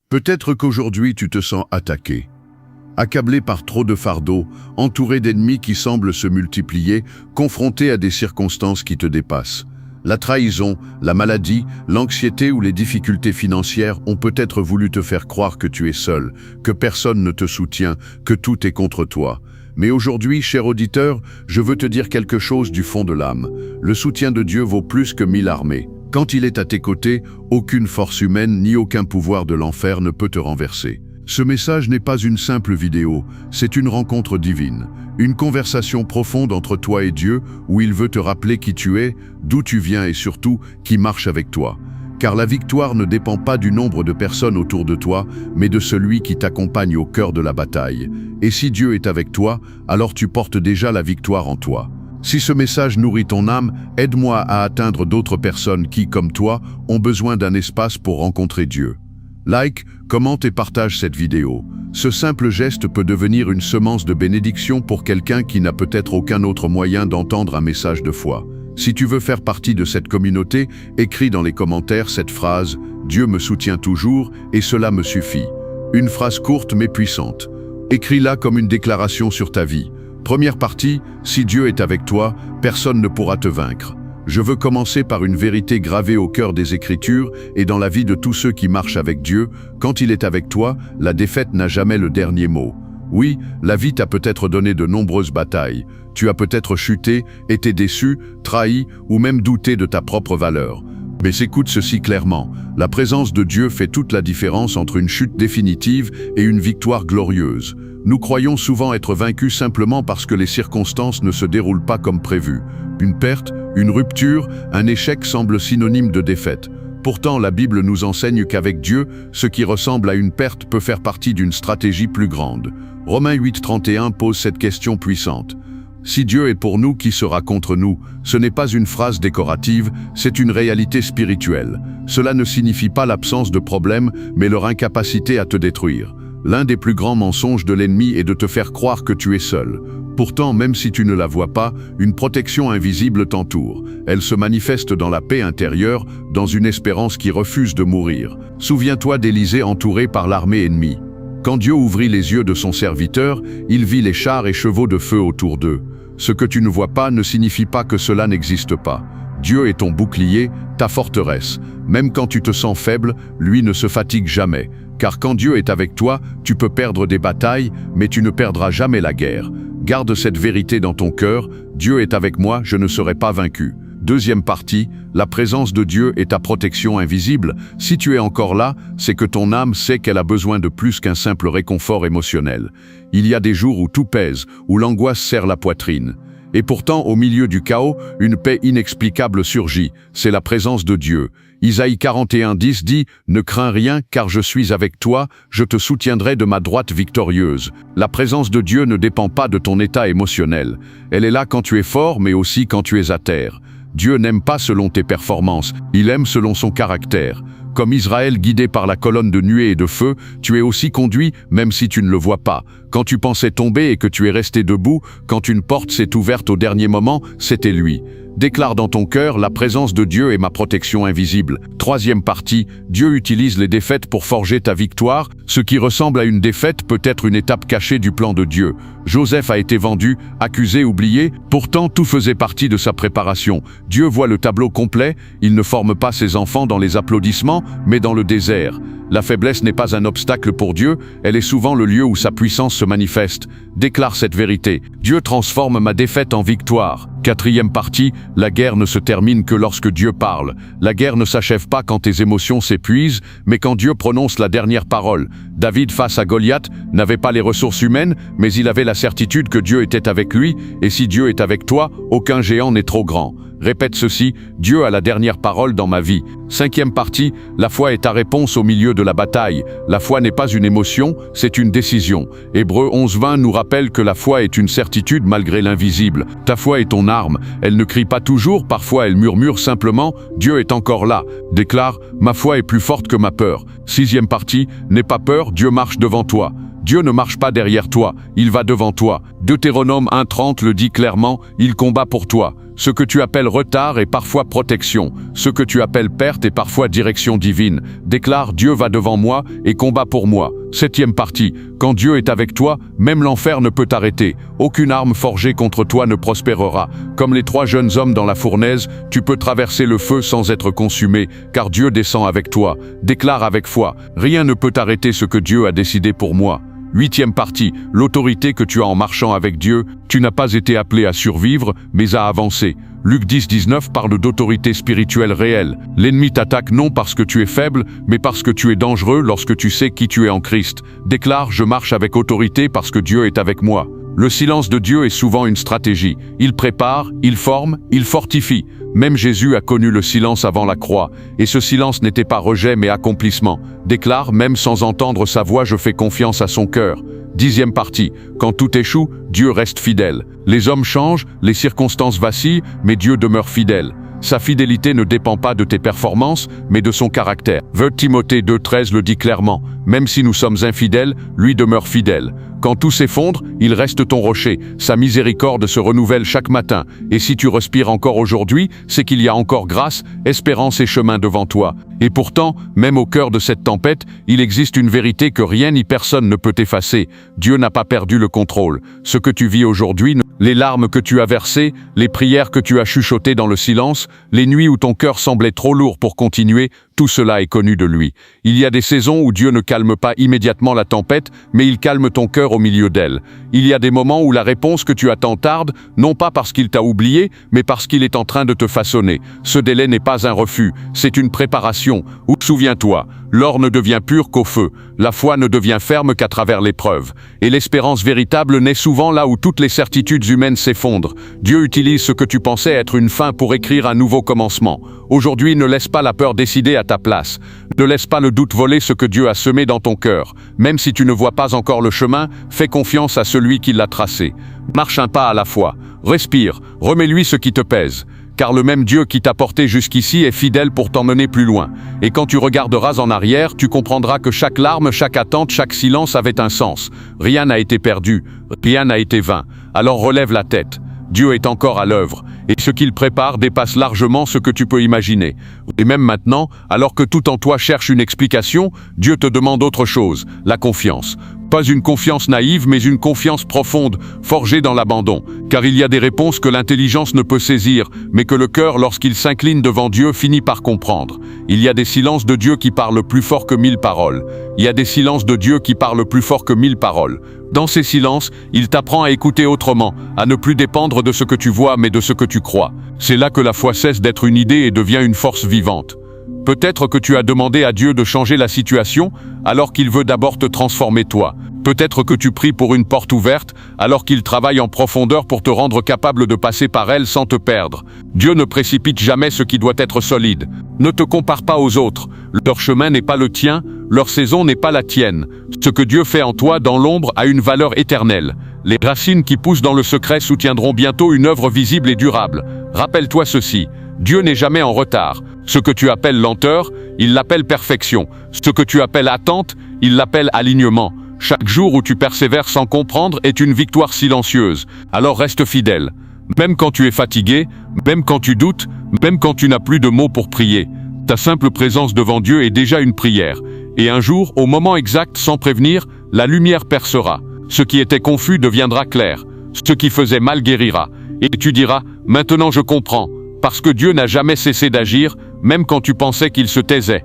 Peut-être qu'aujourd'hui tu te sens attaqué, accablé par trop de fardeaux, entouré d'ennemis qui semblent se multiplier, confronté à des circonstances qui te dépassent. La trahison, la maladie, l'anxiété ou les difficultés financières ont peut-être voulu te faire croire que tu es seul, que personne ne te soutient, que tout est contre toi. Mais aujourd'hui, cher auditeur, je veux te dire quelque chose du fond de l'âme. Le soutien de Dieu vaut plus que 1000 armées. Quand il est à tes côtés, aucune force humaine ni aucun pouvoir de l'enfer ne peut te renverser. Ce message n'est pas une simple vidéo, c'est une rencontre divine. Une conversation profonde entre toi et Dieu où il veut te rappeler qui tu es, d'où tu viens et surtout qui marche avec toi. Car la victoire ne dépend pas du nombre de personnes autour de toi, mais de celui qui t'accompagne au cœur de la bataille. Et si Dieu est avec toi, alors tu portes déjà la victoire en toi. Si ce message nourrit ton âme, aide-moi à atteindre d'autres personnes qui, comme toi, ont besoin d'un espace pour rencontrer Dieu. Like, commente et partage cette vidéo. Ce simple geste peut devenir une semence de bénédiction pour quelqu'un qui n'a peut-être aucun autre moyen d'entendre un message de foi. Si tu veux faire partie de cette communauté, écris dans les commentaires cette phrase « Dieu me soutient toujours et cela me suffit ». Une phrase courte mais puissante. Écris-la comme une déclaration sur ta vie. Première partie, si Dieu est avec toi, personne ne pourra te vaincre. Je veux commencer par une vérité gravée au cœur des Écritures et dans la vie de tous ceux qui marchent avec Dieu. Quand il est avec toi, la défaite n'a jamais le dernier mot. Oui, la vie t'a peut-être donné de nombreuses batailles. Tu as peut-être chuté, été déçu, trahi ou même douté de ta propre valeur. Mais écoute ceci clairement, la présence de Dieu fait toute la différence entre une chute définitive et une victoire glorieuse. Nous croyons souvent être vaincus simplement parce que les circonstances ne se déroulent pas comme prévu. Une perte, une rupture, un échec semblent synonymes de défaite. Pourtant, la Bible nous enseigne qu'avec Dieu, ce qui ressemble à une perte peut faire partie d'une stratégie plus grande. Romains 8:31 pose cette question puissante. Si Dieu est pour nous, qui sera contre nous? Ce n'est pas une phrase décorative, c'est une réalité spirituelle. Cela ne signifie pas l'absence de problèmes, mais leur incapacité à te détruire. L'un des plus grands mensonges de l'ennemi est de te faire croire que tu es seul. Pourtant, même si tu ne la vois pas, une protection invisible t'entoure. Elle se manifeste dans la paix intérieure, dans une espérance qui refuse de mourir. Souviens-toi d'Élisée entouré par l'armée ennemie. Quand Dieu ouvrit les yeux de son serviteur, il vit les chars et chevaux de feu autour d'eux. Ce que tu ne vois pas ne signifie pas que cela n'existe pas. Dieu est ton bouclier, ta forteresse. Même quand tu te sens faible, lui ne se fatigue jamais. Car quand Dieu est avec toi, tu peux perdre des batailles, mais tu ne perdras jamais la guerre. Garde cette vérité dans ton cœur, Dieu est avec moi, je ne serai pas vaincu. Deuxième partie, la présence de Dieu est ta protection invisible. Si tu es encore là, c'est que ton âme sait qu'elle a besoin de plus qu'un simple réconfort émotionnel. Il y a des jours où tout pèse, où l'angoisse serre la poitrine. Et pourtant, au milieu du chaos, une paix inexplicable surgit. C'est la présence de Dieu. Isaïe 41:10 dit « Ne crains rien, car je suis avec toi, je te soutiendrai de ma droite victorieuse ». La présence de Dieu ne dépend pas de ton état émotionnel. Elle est là quand tu es fort, mais aussi quand tu es à terre. Dieu n'aime pas selon tes performances, il aime selon son caractère. Comme Israël guidé par la colonne de nuée et de feu, tu es aussi conduit même si tu ne le vois pas. Quand tu pensais tomber et que tu es resté debout, quand une porte s'est ouverte au dernier moment, c'était lui. Déclare dans ton cœur, la présence de Dieu est ma protection invisible. Troisième partie, Dieu utilise les défaites pour forger ta victoire. Ce qui ressemble à une défaite peut être une étape cachée du plan de Dieu. Joseph a été vendu, accusé, oublié, pourtant tout faisait partie de sa préparation. Dieu voit le tableau complet, il ne forme pas ses enfants dans les applaudissements, mais dans le désert. La faiblesse n'est pas un obstacle pour Dieu, elle est souvent le lieu où sa puissance se manifeste. Déclare cette vérité. Dieu transforme ma défaite en victoire. Quatrième partie, la guerre ne se termine que lorsque Dieu parle. La guerre ne s'achève pas quand tes émotions s'épuisent, mais quand Dieu prononce la dernière parole. David face à Goliath n'avait pas les ressources humaines, mais il avait la certitude que Dieu était avec lui, et si Dieu est avec toi, aucun géant n'est trop grand. Répète ceci, Dieu a la dernière parole dans ma vie. Cinquième partie, la foi est ta réponse au milieu de la bataille. La foi n'est pas une émotion, c'est une décision. Hébreux 11:20 nous rappelle que la foi est une certitude malgré l'invisible. Ta foi est ton arme, elle ne crie pas toujours, parfois elle murmure simplement, Dieu est encore là. Déclare, ma foi est plus forte que ma peur. Sixième partie, n'aie pas peur, Dieu marche devant toi. Dieu ne marche pas derrière toi, il va devant toi. Deutéronome 1:30 le dit clairement, il combat pour toi. Ce que tu appelles retard est parfois protection. Ce que tu appelles perte est parfois direction divine. Déclare: Dieu va devant moi et combat pour moi. 7e partie. Quand Dieu est avec toi, même l'enfer ne peut t'arrêter. Aucune arme forgée contre toi ne prospérera. Comme les 3 jeunes hommes dans la fournaise, tu peux traverser le feu sans être consumé, car Dieu descend avec toi. Déclare avec foi: rien ne peut arrêter ce que Dieu a décidé pour moi. 8e partie. L'autorité que tu as en marchant avec Dieu, tu n'as pas été appelé à survivre, mais à avancer. Luc 10:19 parle d'autorité spirituelle réelle. L'ennemi t'attaque non parce que tu es faible, mais parce que tu es dangereux lorsque tu sais qui tu es en Christ. Déclare: je marche avec autorité parce que Dieu est avec moi. Le silence de Dieu est souvent une stratégie. Il prépare, il forme, il fortifie. Même Jésus a connu le silence avant la croix, et ce silence n'était pas rejet mais accomplissement. Déclare: même sans entendre sa voix, je fais confiance à son cœur. 10e partie. Quand tout échoue, Dieu reste fidèle. Les hommes changent, les circonstances vacillent, mais Dieu demeure fidèle. Sa fidélité ne dépend pas de tes performances, mais de son caractère. 2 Timothée 2:13 le dit clairement. Même si nous sommes infidèles, lui demeure fidèle. Quand tout s'effondre, il reste ton rocher. Sa miséricorde se renouvelle chaque matin. Et si tu respires encore aujourd'hui, c'est qu'il y a encore grâce, espérance et chemin devant toi. Et pourtant, même au cœur de cette tempête, il existe une vérité que rien ni personne ne peut effacer. Dieu n'a pas perdu le contrôle. Ce que tu vis aujourd'hui, les larmes que tu as versées, les prières que tu as chuchotées dans le silence, les nuits où ton cœur semblait trop lourd pour continuer, tout cela est connu de lui. Il y a des saisons où Dieu ne calme pas immédiatement la tempête, mais il calme ton cœur au milieu d'elle. Il y a des moments où la réponse que tu attends tarde, non pas parce qu'il t'a oublié, mais parce qu'il est en train de te façonner. Ce délai n'est pas un refus, c'est une préparation. Ou souviens-toi, l'or ne devient pur qu'au feu, la foi ne devient ferme qu'à travers l'épreuve. Et l'espérance véritable naît souvent là où toutes les certitudes humaines s'effondrent. Dieu utilise ce que tu pensais être une fin pour écrire un nouveau commencement. Aujourd'hui, ne laisse pas la peur décider à ta place. Ne laisse pas le doute voler ce que Dieu a semé dans ton cœur. Même si tu ne vois pas encore le chemin, fais confiance à celui qui l'a tracé. Marche un pas à la fois. Respire, remets-lui ce qui te pèse. Car le même Dieu qui t'a porté jusqu'ici est fidèle pour t'emmener plus loin. Et quand tu regarderas en arrière, tu comprendras que chaque larme, chaque attente, chaque silence avait un sens. Rien n'a été perdu, rien n'a été vain. Alors relève la tête. Dieu est encore à l'œuvre, et ce qu'il prépare dépasse largement ce que tu peux imaginer. Et même maintenant, alors que tout en toi cherche une explication, Dieu te demande autre chose, la confiance. Pas une confiance naïve, mais une confiance profonde, forgée dans l'abandon. Car il y a des réponses que l'intelligence ne peut saisir, mais que le cœur, lorsqu'il s'incline devant Dieu, finit par comprendre. Il y a des silences de Dieu qui parlent plus fort que 1000 paroles. Il y a des silences de Dieu qui parlent plus fort que 1000 paroles. Dans ces silences, il t'apprend à écouter autrement, à ne plus dépendre de ce que tu vois, mais de ce que tu crois. C'est là que la foi cesse d'être une idée et devient une force vivante. Peut-être que tu as demandé à Dieu de changer la situation, alors qu'il veut d'abord te transformer toi. Peut-être que tu pries pour une porte ouverte, alors qu'il travaille en profondeur pour te rendre capable de passer par elle sans te perdre. Dieu ne précipite jamais ce qui doit être solide. Ne te compare pas aux autres. Leur chemin n'est pas le tien, leur saison n'est pas la tienne. Ce que Dieu fait en toi dans l'ombre a une valeur éternelle. Les racines qui poussent dans le secret soutiendront bientôt une œuvre visible et durable. Rappelle-toi ceci, Dieu n'est jamais en retard. Ce que tu appelles lenteur, il l'appelle perfection. Ce que tu appelles attente, il l'appelle alignement. Chaque jour où tu persévères sans comprendre est une victoire silencieuse. Alors reste fidèle. Même quand tu es fatigué, même quand tu doutes, même quand tu n'as plus de mots pour prier. Ta simple présence devant Dieu est déjà une prière. Et un jour, au moment exact, sans prévenir, la lumière percera. Ce qui était confus deviendra clair. Ce qui faisait mal guérira. Et tu diras, maintenant je comprends. Parce que Dieu n'a jamais cessé d'agir, même quand tu pensais qu'il se taisait.